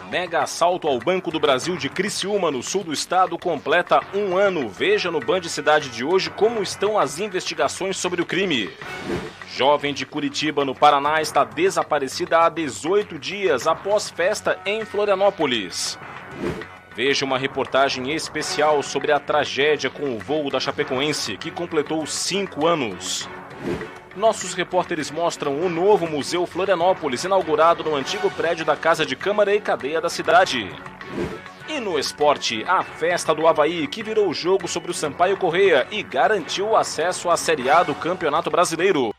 Mega assalto ao Banco do Brasil de Criciúma, no sul do estado, completa 1 ano. Veja no Band Cidade de hoje como estão as investigações sobre o crime. Jovem de Curitiba, no Paraná, está desaparecida há 18 dias após festa em Florianópolis. Veja uma reportagem especial sobre a tragédia com o voo da Chapecoense, que completou 5 anos. Nossos repórteres mostram o novo Museu Florianópolis, inaugurado no antigo prédio da Casa de Câmara e Cadeia da cidade. E no esporte, a festa do Avaí, que virou o jogo sobre o Sampaio Corrêa e garantiu o acesso à Série A do Campeonato Brasileiro.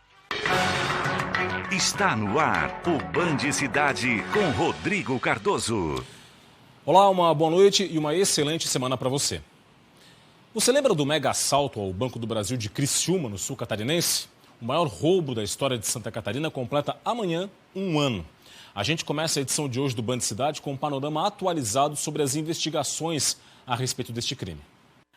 Está no ar o Band Cidade com Rodrigo Cardoso. Olá, uma boa noite e uma excelente semana para você. Você lembra do mega assalto ao Banco do Brasil de Criciúma, no sul catarinense? O maior roubo da história de Santa Catarina completa amanhã 1 ano. A gente começa a edição de hoje do Band Cidade com um panorama atualizado sobre as investigações a respeito deste crime.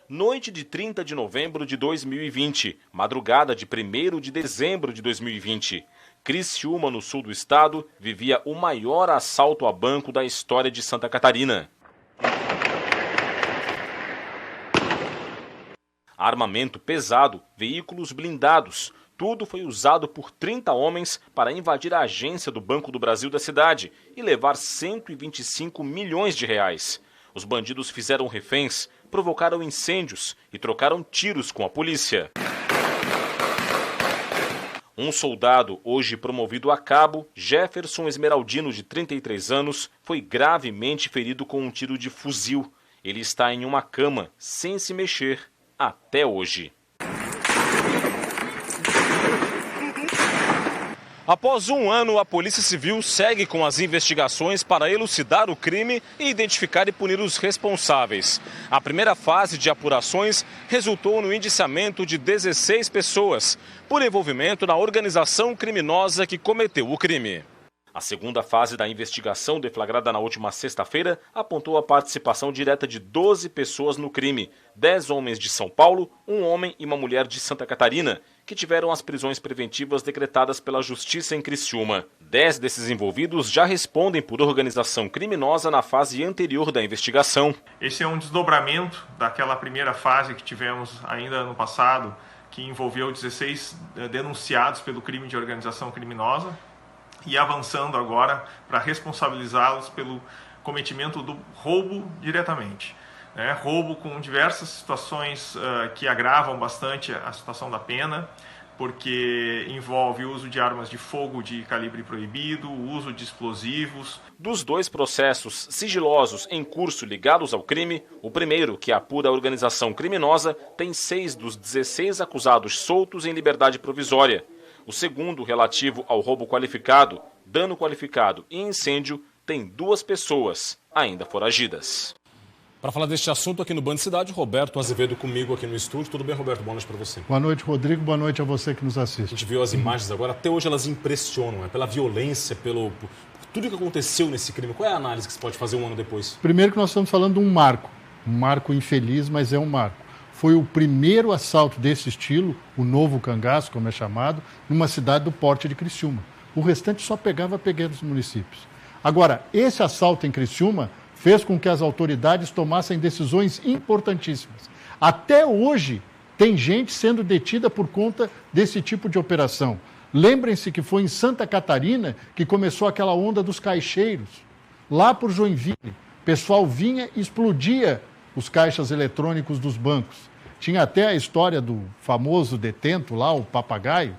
Noite de 30 de novembro de 2020, madrugada de 1º de dezembro de 2020. Criciúma, no sul do estado, vivia o maior assalto a banco da história de Santa Catarina. Armamento pesado, veículos blindados, tudo foi usado por 30 homens para invadir a agência do Banco do Brasil da cidade e levar 125 milhões de reais. Os bandidos fizeram reféns, provocaram incêndios e trocaram tiros com a polícia. Um soldado, hoje promovido a cabo, Jefferson Esmeraldino, de 33 anos, foi gravemente ferido com um tiro de fuzil. Ele está em uma cama, sem se mexer, até hoje. Após 1 ano, a Polícia Civil segue com as investigações para elucidar o crime e identificar e punir os responsáveis. A primeira fase de apurações resultou no indiciamento de 16 pessoas por envolvimento na organização criminosa que cometeu o crime. A segunda fase da investigação, deflagrada na última sexta-feira, apontou a participação direta de 12 pessoas no crime, 10 homens de São Paulo, 1 homem e uma mulher de Santa Catarina, que tiveram as prisões preventivas decretadas pela Justiça em Criciúma. 10 desses envolvidos já respondem por organização criminosa na fase anterior da investigação. Esse é um desdobramento daquela primeira fase que tivemos ainda ano passado, que envolveu 16 denunciados pelo crime de organização criminosa, e avançando agora para responsabilizá-los pelo cometimento do roubo diretamente. Roubo com diversas situações que agravam bastante a situação da pena, porque envolve o uso de armas de fogo de calibre proibido, o uso de explosivos. Dos 2 processos sigilosos em curso ligados ao crime, o primeiro, que apura a organização criminosa, tem 6 dos 16 acusados soltos em liberdade provisória. O segundo, relativo ao roubo qualificado, dano qualificado e incêndio, tem 2 pessoas ainda foragidas. Para falar deste assunto aqui no Band Cidade, Roberto Azevedo comigo aqui no estúdio. Tudo bem, Roberto? Boa noite para você. Boa noite, Rodrigo. Boa noite a você que nos assiste. A gente viu as imagens agora, até hoje elas impressionam, pela violência, por tudo que aconteceu nesse crime. Qual é a análise que você pode fazer 1 ano depois? Primeiro que nós estamos falando de um marco infeliz, mas é um marco. Foi o primeiro assalto desse estilo, o novo cangaço, como é chamado, numa cidade do porte de Criciúma. O restante só pegava pequenos municípios. Agora, esse assalto em Criciúma fez com que as autoridades tomassem decisões importantíssimas. Até hoje, tem gente sendo detida por conta desse tipo de operação. Lembrem-se que foi em Santa Catarina que começou aquela onda dos caixeiros. Lá por Joinville, o pessoal vinha e explodia os caixas eletrônicos dos bancos. Tinha até a história do famoso detento lá, o papagaio.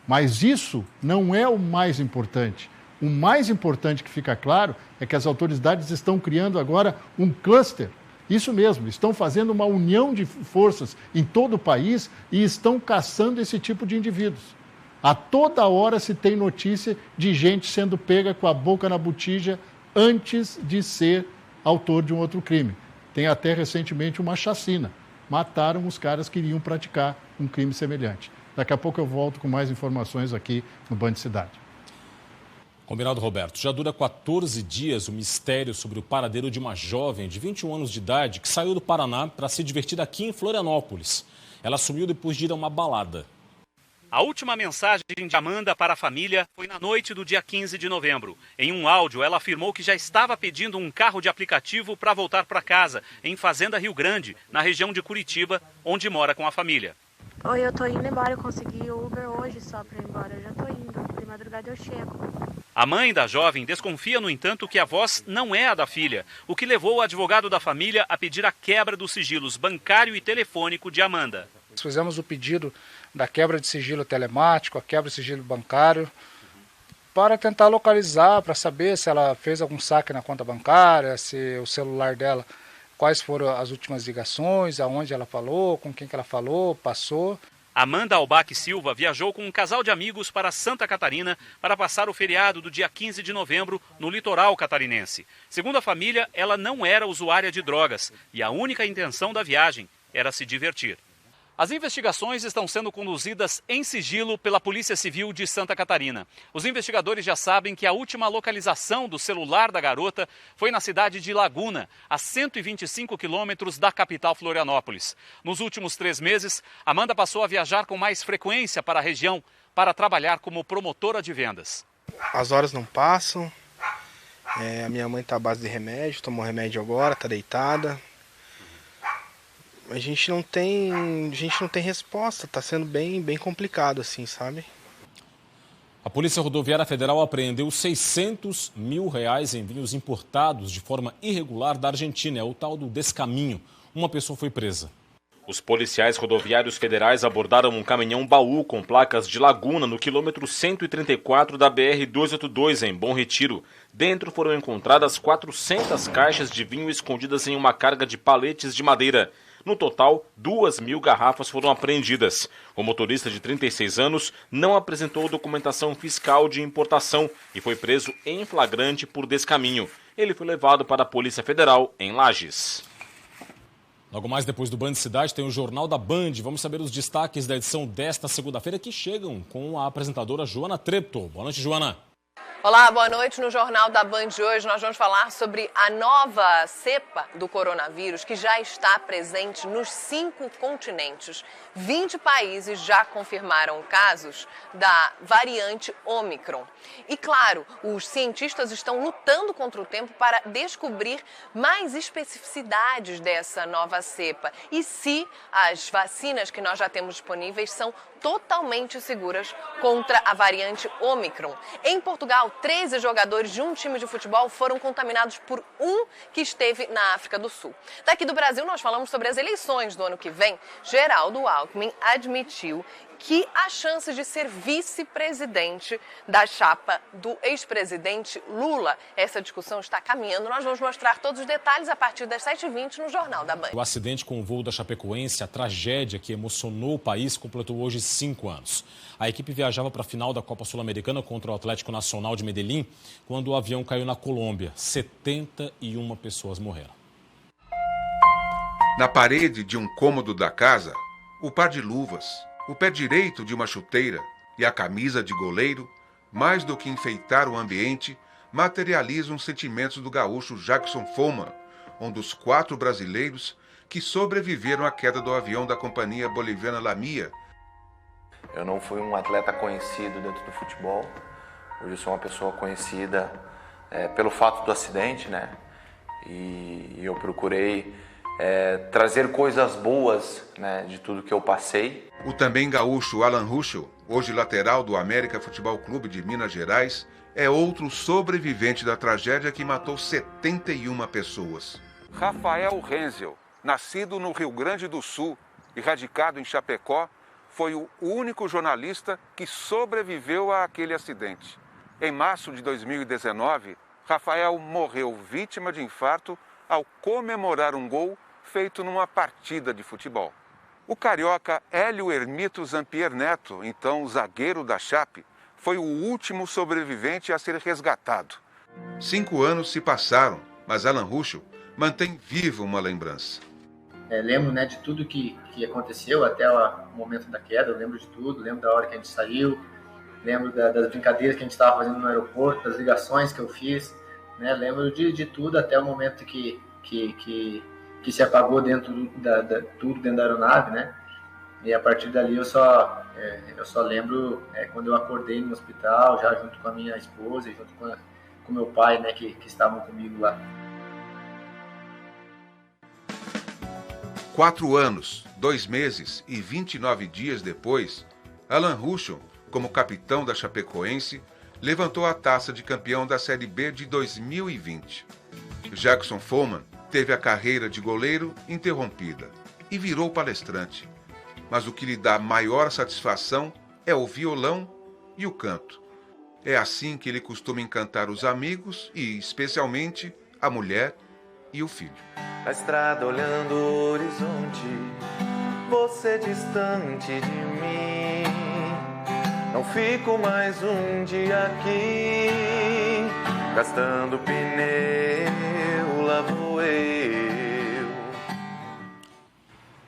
Mas isso não é o mais importante. O mais importante que fica claro é que as autoridades estão criando agora um cluster. Isso mesmo, estão fazendo uma união de forças em todo o país e estão caçando esse tipo de indivíduos. A toda hora se tem notícia de gente sendo pega com a boca na botija antes de ser autor de um outro crime. Tem até recentemente uma chacina. Mataram os caras que iriam praticar um crime semelhante. Daqui a pouco eu volto com mais informações aqui no Band Cidade. Combinado, Roberto. Já dura 14 dias o mistério sobre o paradeiro de uma jovem de 21 anos de idade que saiu do Paraná para se divertir aqui em Florianópolis. Ela sumiu depois de ir a uma balada. A última mensagem de Amanda para a família foi na noite do dia 15 de novembro. Em um áudio, ela afirmou que já estava pedindo um carro de aplicativo para voltar para casa, em Fazenda Rio Grande, na região de Curitiba, onde mora com a família. Oi, eu tô indo embora, eu consegui o Uber hoje só para ir embora, eu já tô indo, de madrugada eu chego. A mãe da jovem desconfia, no entanto, que a voz não é a da filha, o que levou o advogado da família a pedir a quebra dos sigilos bancário e telefônico de Amanda. Fizemos o pedido da quebra de sigilo telemático, a quebra de sigilo bancário, para tentar localizar, para saber se ela fez algum saque na conta bancária, se o celular dela, quais foram as últimas ligações, aonde ela falou, com quem que ela falou, passou. Amanda Albac Silva viajou com um casal de amigos para Santa Catarina para passar o feriado do dia 15 de novembro no litoral catarinense. Segundo a família, ela não era usuária de drogas e a única intenção da viagem era se divertir. As investigações estão sendo conduzidas em sigilo pela Polícia Civil de Santa Catarina. Os investigadores já sabem que a última localização do celular da garota foi na cidade de Laguna, a 125 quilômetros da capital Florianópolis. Nos últimos 3 meses, Amanda passou a viajar com mais frequência para a região para trabalhar como promotora de vendas. As horas não passam, a minha mãe está à base de remédio, tomou remédio agora, está deitada. A gente não tem resposta, tá sendo bem complicado assim, sabe? A Polícia Rodoviária Federal apreendeu R$600 mil em vinhos importados de forma irregular da Argentina, é o tal do descaminho. Uma pessoa foi presa. Os policiais rodoviários federais abordaram um caminhão-baú com placas de Laguna no quilômetro 134 da BR-282, em Bom Retiro. Dentro foram encontradas 400 caixas de vinho escondidas em uma carga de paletes de madeira. No total, 2.000 garrafas foram apreendidas. O motorista de 36 anos não apresentou documentação fiscal de importação e foi preso em flagrante por descaminho. Ele foi levado para a Polícia Federal em Lages. Logo mais depois do Band Cidade tem o Jornal da Band. Vamos saber os destaques da edição desta segunda-feira que chegam com a apresentadora Joana Treptow. Boa noite, Joana. Olá, boa noite. No Jornal da Band de hoje nós vamos falar sobre a nova cepa do coronavírus que já está presente nos 5 continentes. 20 países já confirmaram casos da variante Ômicron. E claro, os cientistas estão lutando contra o tempo para descobrir mais especificidades dessa nova cepa e se as vacinas que nós já temos disponíveis são totalmente seguras contra a variante Ômicron. Em Portugal, 13 jogadores de um time de futebol foram contaminados por um que esteve na África do Sul. Daqui do Brasil, nós falamos sobre as eleições do ano que vem. Geraldo Alckmin admitiu que há chances de ser vice-presidente da chapa do ex-presidente Lula. Essa discussão está caminhando. Nós vamos mostrar todos os detalhes a partir das 7h20 no Jornal da Band. O acidente com o voo da Chapecoense, a tragédia que emocionou o país, completou hoje 5 anos. A equipe viajava para a final da Copa Sul-Americana contra o Atlético Nacional de Medellín, quando o avião caiu na Colômbia. 71 pessoas morreram. Na parede de um cômodo da casa, o par de luvas, o pé direito de uma chuteira e a camisa de goleiro, mais do que enfeitar o ambiente, materializam os sentimentos do gaúcho Jackson Foman, um dos 4 brasileiros que sobreviveram à queda do avião da companhia boliviana Lamia. Eu não fui um atleta conhecido dentro do futebol, hoje eu sou uma pessoa conhecida pelo fato do acidente, né? E eu procurei trazer coisas boas, né, de tudo que eu passei. O também gaúcho Alan Ruschel, hoje lateral do América Futebol Clube de Minas Gerais, é outro sobrevivente da tragédia que matou 71 pessoas. Rafael Renzel, nascido no Rio Grande do Sul e radicado em Chapecó, foi o único jornalista que sobreviveu àquele acidente. Em março de 2019, Rafael morreu vítima de infarto ao comemorar um gol feito numa partida de futebol. O carioca Hélio Hermito Zampier Neto, então zagueiro da Chape, foi o último sobrevivente a ser resgatado. 5 anos se passaram, mas Alan Ruschel mantém viva uma lembrança. Lembro, né, de tudo que aconteceu até o momento da queda, eu lembro de tudo, lembro da hora que a gente saiu, lembro das brincadeiras que a gente estava fazendo no aeroporto, das ligações que eu fiz, né, lembro de tudo até o momento que se apagou dentro tudo dentro da aeronave, né? E a partir dali eu só Eu só lembro quando eu acordei no hospital, já junto com a minha esposa e junto com meu pai, né, que estavam comigo lá. 4 anos, 2 meses e 29 dias depois, Alan Ruschel, como capitão da Chapecoense, levantou a taça de campeão da Série B de 2020. Jackson Follmann teve a carreira de goleiro interrompida e virou palestrante. Mas o que lhe dá maior satisfação é o violão e o canto. É assim que ele costuma encantar os amigos e, especialmente, a mulher e o filho. Na estrada olhando o horizonte, você distante de mim. Não fico mais um dia aqui, gastando pneu, lá vou eu.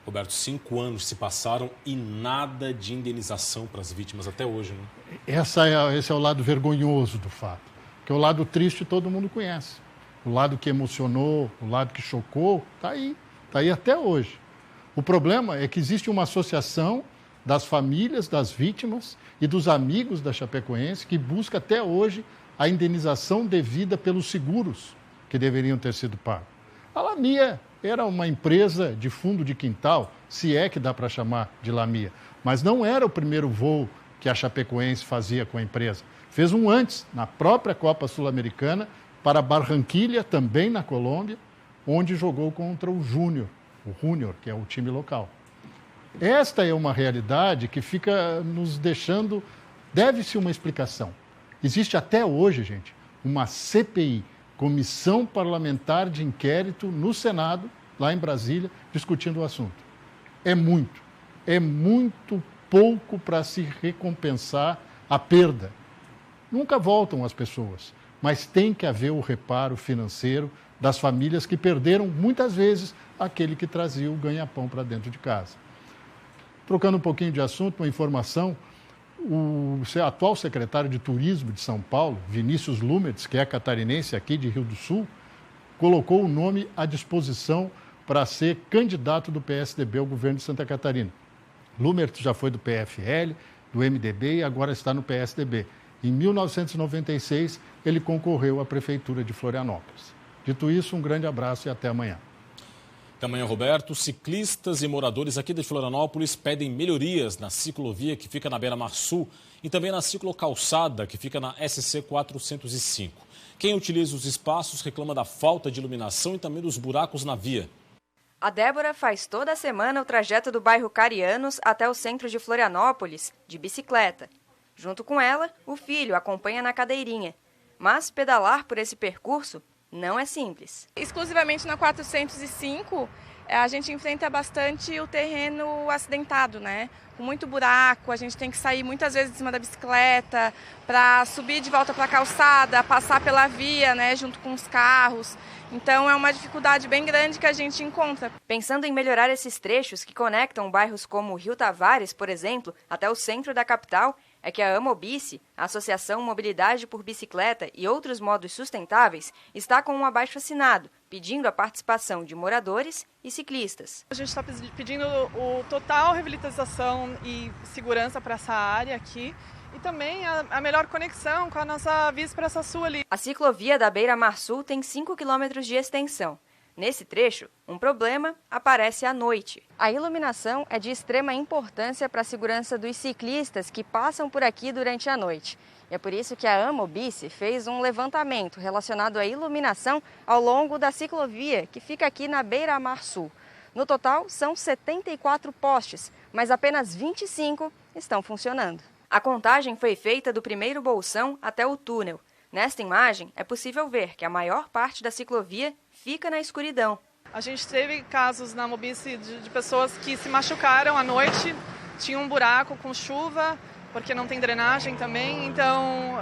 Roberto, 5 anos se passaram e nada de indenização para as vítimas até hoje, né? Esse é o lado vergonhoso do fato. Porque o lado triste todo mundo conhece. O lado que emocionou, o lado que chocou, está aí até hoje. O problema é que existe uma associação das famílias das vítimas e dos amigos da Chapecoense que busca até hoje a indenização devida pelos seguros que deveriam ter sido pagos. A Lamia era uma empresa de fundo de quintal, se é que dá para chamar de Lamia, mas não era o primeiro voo que a Chapecoense fazia com a empresa. Fez um antes, na própria Copa Sul-Americana, para Barranquilla, também na Colômbia, onde jogou contra o Júnior, que é o time local. Esta é uma realidade que fica nos deixando... Deve-se uma explicação. Existe até hoje, gente, uma CPI, Comissão Parlamentar de Inquérito, no Senado, lá em Brasília, discutindo o assunto. É muito pouco para se recompensar a perda. Nunca voltam as pessoas, mas tem que haver o reparo financeiro das famílias que perderam, muitas vezes, aquele que trazia o ganha-pão para dentro de casa. Trocando um pouquinho de assunto, uma informação, o atual secretário de Turismo de São Paulo, Vinícius Lumertz, que é catarinense aqui de Rio do Sul, colocou o nome à disposição para ser candidato do PSDB ao governo de Santa Catarina. Lumertz já foi do PFL, do MDB e agora está no PSDB. Em 1996, ele concorreu à Prefeitura de Florianópolis. Dito isso, um grande abraço e até amanhã. Até amanhã, Roberto. Ciclistas e moradores aqui de Florianópolis pedem melhorias na ciclovia que fica na Beira-Mar Sul e também na ciclocalçada que fica na SC 405. Quem utiliza os espaços reclama da falta de iluminação e também dos buracos na via. A Débora faz toda semana o trajeto do bairro Carianos até o centro de Florianópolis, de bicicleta. Junto com ela, o filho acompanha na cadeirinha. Mas pedalar por esse percurso não é simples. Exclusivamente na 405, a gente enfrenta bastante o terreno acidentado, né? Com muito buraco, a gente tem que sair muitas vezes de cima da bicicleta para subir de volta para a calçada, passar pela via, né, junto com os carros. Então é uma dificuldade bem grande que a gente encontra. Pensando em melhorar esses trechos que conectam bairros como Rio Tavares, por exemplo, até o centro da capital, é que a Amobici, a Associação Mobilidade por Bicicleta e outros modos sustentáveis, está com um abaixo-assinado, pedindo a participação de moradores e ciclistas. A gente está pedindo o total reabilitação e segurança para essa área aqui e também a melhor conexão com a nossa Via Expressa Sul ali. A ciclovia da Beira-Mar Sul tem 5 quilômetros de extensão. Nesse trecho, um problema aparece à noite. A iluminação é de extrema importância para a segurança dos ciclistas que passam por aqui durante a noite. E é por isso que a Amobici fez um levantamento relacionado à iluminação ao longo da ciclovia, que fica aqui na Beira-Mar Sul. No total, são 74 postes, mas apenas 25 estão funcionando. A contagem foi feita do primeiro bolsão até o túnel. Nesta imagem, é possível ver que a maior parte da ciclovia fica na escuridão. A gente teve casos na Amobici de pessoas que se machucaram à noite, tinha um buraco com chuva, porque não tem drenagem também, então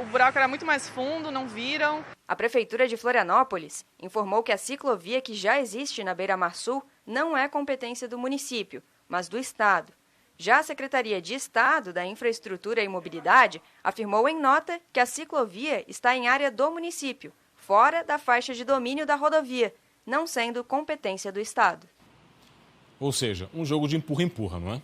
o buraco era muito mais fundo, não viram. A Prefeitura de Florianópolis informou que a ciclovia que já existe na Beira-Mar Sul não é competência do município, mas do Estado. Já a Secretaria de Estado da Infraestrutura e Mobilidade afirmou em nota que a ciclovia está em área do município, fora da faixa de domínio da rodovia, não sendo competência do Estado. Ou seja, um jogo de empurra-empurra, não é?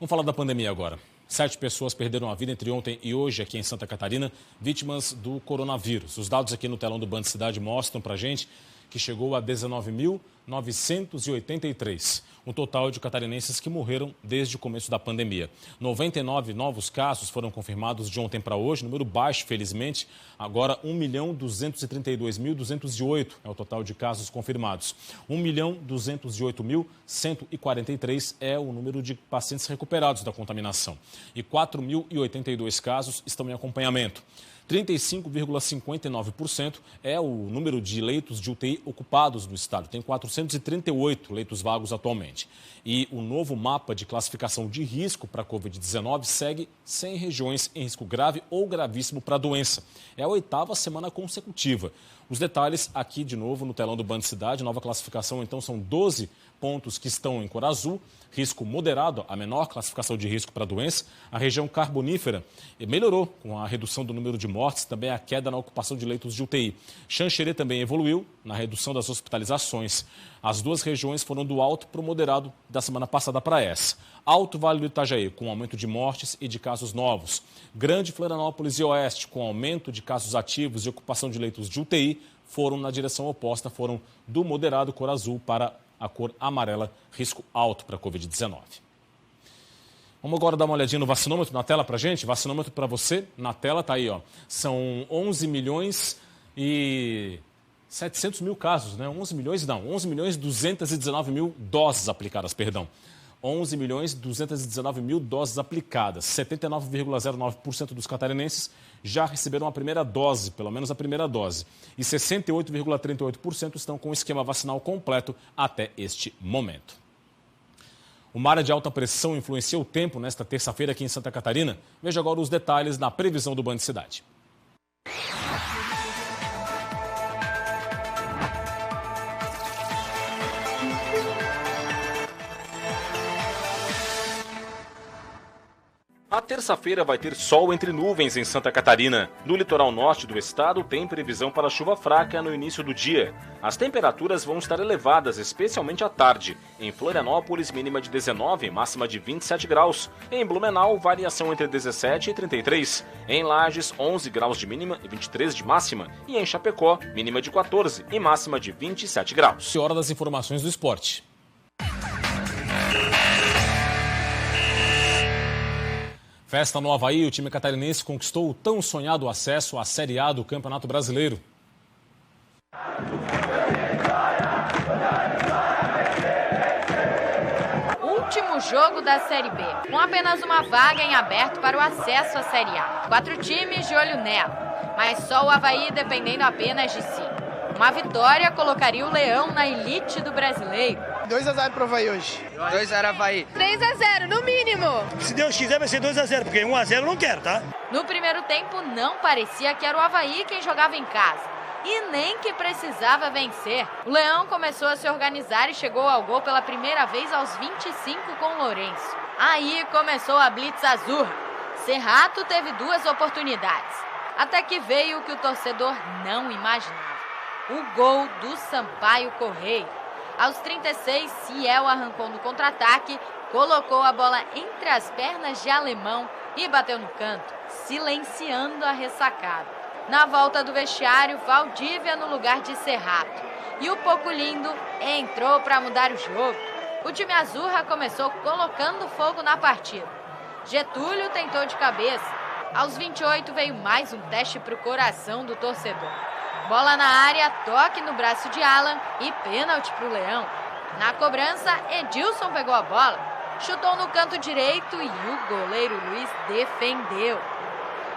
Vamos falar da pandemia agora. 7 pessoas perderam a vida entre ontem e hoje aqui em Santa Catarina, vítimas do coronavírus. Os dados aqui no telão do Band Cidade mostram pra gente que chegou a 19.983, um total de catarinenses que morreram desde o começo da pandemia. 99 novos casos foram confirmados de ontem para hoje, número baixo, felizmente. Agora, 1.232.208 é o total de casos confirmados. 1.208.143 é o número de pacientes recuperados da contaminação. E 4.082 casos estão em acompanhamento. 35,59% é o número de leitos de UTI ocupados no estado. Tem 438 leitos vagos atualmente. E o novo mapa de classificação de risco para a Covid-19 segue 100 regiões em risco grave ou gravíssimo para a doença. É a 8ª semana consecutiva. Os detalhes aqui de novo no telão do Band Cidade. Nova classificação, então, são 12 pontos que estão em cor azul, risco moderado, a menor classificação de risco para a doença. A região carbonífera melhorou com a redução do número de mortes, também a queda na ocupação de leitos de UTI. Xanxerê também evoluiu na redução das hospitalizações. As duas regiões foram do alto para o moderado da semana passada para essa. Alto Vale do Itajaí, com aumento de mortes e de casos novos. Grande Florianópolis e Oeste, com aumento de casos ativos e ocupação de leitos de UTI, foram na direção oposta, foram do moderado cor azul para a cor amarela, risco alto para a Covid-19. Vamos agora dar uma olhadinha no vacinômetro na tela para a gente. Vacinômetro para você, na tela está aí, ó. São 11 milhões e 700 mil casos, né? 11 milhões 219 mil doses aplicadas, perdão. 11 milhões 219 mil doses aplicadas. 79,09% dos catarinenses já receberam a primeira dose, pelo menos a primeira dose. E 68,38% estão com o esquema vacinal completo até este momento. Uma área de alta pressão influencia o tempo nesta terça-feira aqui em Santa Catarina. Veja agora os detalhes na previsão do Band Cidade. A terça-feira vai ter sol entre nuvens em Santa Catarina. No litoral norte do estado tem previsão para chuva fraca no início do dia. As temperaturas vão estar elevadas, especialmente à tarde. Em Florianópolis, mínima de 19, máxima de 27 graus. Em Blumenau, variação entre 17 e 33. Em Lages, 11 graus de mínima e 23 de máxima. E em Chapecó, mínima de 14 e máxima de 27 graus. Hora das informações do esporte. Festa no Avaí, o time catarinense conquistou o tão sonhado acesso à Série A do Campeonato Brasileiro. Último jogo da Série B, com apenas uma vaga em aberto para o acesso à Série A. 4 times de olho nela, mas só o Avaí dependendo apenas de si. Uma vitória colocaria o Leão na elite do brasileiro. 2-0 pro Avaí hoje. 2-0 Avaí. 3-0 no mínimo. Se Deus quiser vai ser 2-0, porque 1-0 eu não quero, tá? No primeiro tempo não parecia que era o Avaí quem jogava em casa. E nem que precisava vencer. O Leão começou a se organizar e chegou ao gol pela primeira vez aos 25 com o Lourenço. Aí começou a blitz azurra. Serrato teve 2 oportunidades. Até que veio o que o torcedor não imaginava. O gol do Sampaio Correia. Aos 36, Ciel arrancou no contra-ataque, colocou a bola entre as pernas de Alemão e bateu no canto, silenciando a ressacada. Na volta do vestiário, Valdívia no lugar de Serrato. E o Pouco Lindo entrou para mudar o jogo. O time azurra começou colocando fogo na partida. Getúlio tentou de cabeça. Aos 28 veio mais um teste para o coração do torcedor. Bola na área, toque no braço de Alan e pênalti para o Leão. Na cobrança, Edilson pegou a bola, chutou no canto direito e o goleiro Luiz defendeu.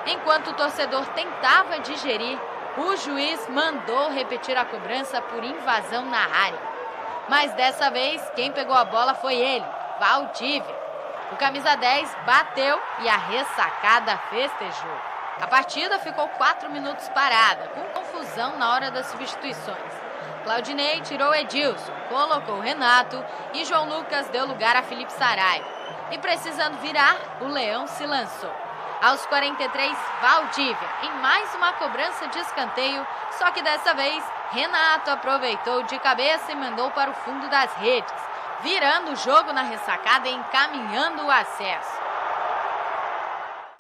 Enquanto o torcedor tentava digerir, o juiz mandou repetir a cobrança por invasão na área. Mas dessa vez, quem pegou a bola foi ele, Valdívia. O camisa 10 bateu e a ressacada festejou. A partida ficou 4 minutos parada, com confusão na hora das substituições. Claudinei tirou Edilson, colocou Renato e João Lucas deu lugar a Felipe Saraiva. E precisando virar, o Leão se lançou. Aos 43, Valdívia, em mais uma cobrança de escanteio, só que dessa vez, Renato aproveitou de cabeça e mandou para o fundo das redes. virando o jogo na ressacada e encaminhando o acesso.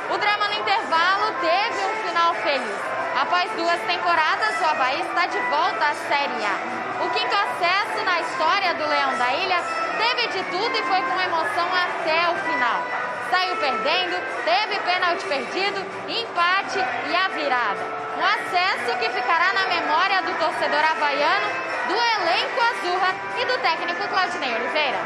O drama no intervalo teve um final feliz. Após 2 temporadas, o Avaí está de volta à Série A. O 5º acesso na história do Leão da Ilha teve de tudo e foi com emoção até o final. Saiu perdendo, teve pênalti perdido, empate e a virada. Um acesso que ficará na memória do torcedor havaiano, do elenco azurra e do técnico Claudinei Oliveira.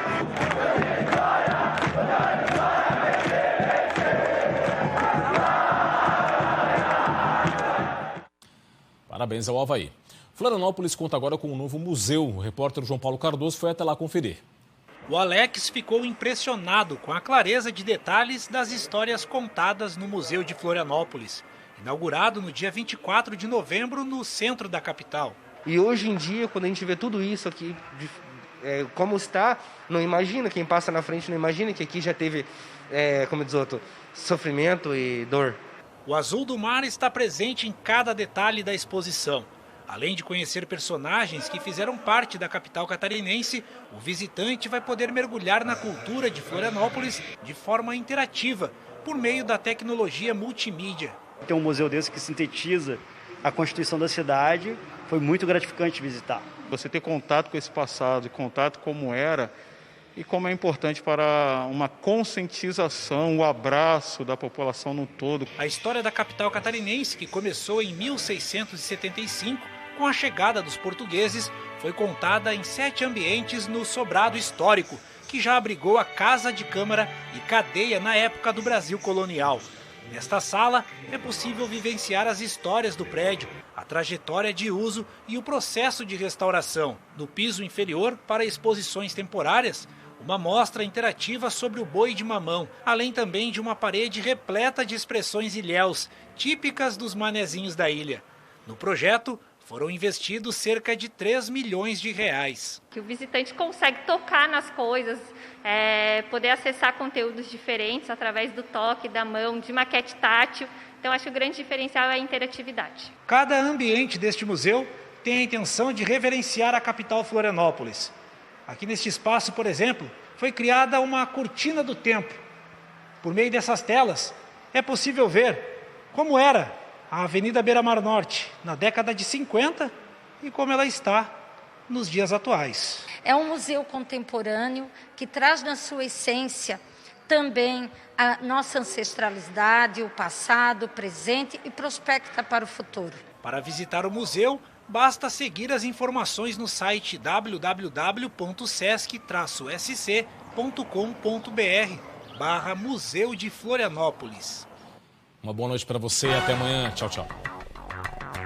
Parabéns ao Avaí. Florianópolis conta agora com um novo museu. O repórter João Paulo Cardoso foi até lá conferir. O Alex ficou impressionado com a clareza de detalhes das histórias contadas no Museu de Florianópolis, inaugurado no dia 24 de novembro no centro da capital. E hoje em dia, quando a gente vê tudo isso aqui, como está, não imagina, quem passa na frente não imagina que aqui já teve, como diz outro, sofrimento e dor. O azul do mar está presente em cada detalhe da exposição. Além de conhecer personagens que fizeram parte da capital catarinense, o visitante vai poder mergulhar na cultura de Florianópolis de forma interativa, por meio da tecnologia multimídia. Ter um museu desse que sintetiza a constituição da cidade, foi muito gratificante visitar. Você ter contato com esse passado, contato como era e como é importante para uma conscientização, o abraço da população no todo. A história da capital catarinense, que começou em 1675, com a chegada dos portugueses, foi contada em 7 ambientes no sobrado histórico, que já abrigou a Casa de Câmara e cadeia na época do Brasil colonial. Nesta sala, é possível vivenciar as histórias do prédio, a trajetória de uso e o processo de restauração. No piso inferior, para exposições temporárias, uma mostra interativa sobre o boi de mamão, além também de uma parede repleta de expressões ilhéus, típicas dos manezinhos da ilha. No projeto, foram investidos cerca de 3 milhões de reais. Que o visitante consegue tocar nas coisas, poder acessar conteúdos diferentes através do toque, da mão, de maquete tátil. Então, acho que o grande diferencial é a interatividade. Cada ambiente deste museu tem a intenção de reverenciar a capital Florianópolis. Aqui neste espaço, por exemplo, foi criada uma cortina do tempo. Por meio dessas telas, é possível ver como era a Avenida Beira-Mar Norte na década de 50 e como ela está nos dias atuais. É um museu contemporâneo que traz na sua essência também a nossa ancestralidade, o passado, o presente e prospecta para o futuro. Para visitar o museu, basta seguir as informações no site www.sesc-sc.com.br/Museu de Florianópolis. Uma boa noite para você e até amanhã. Tchau, tchau.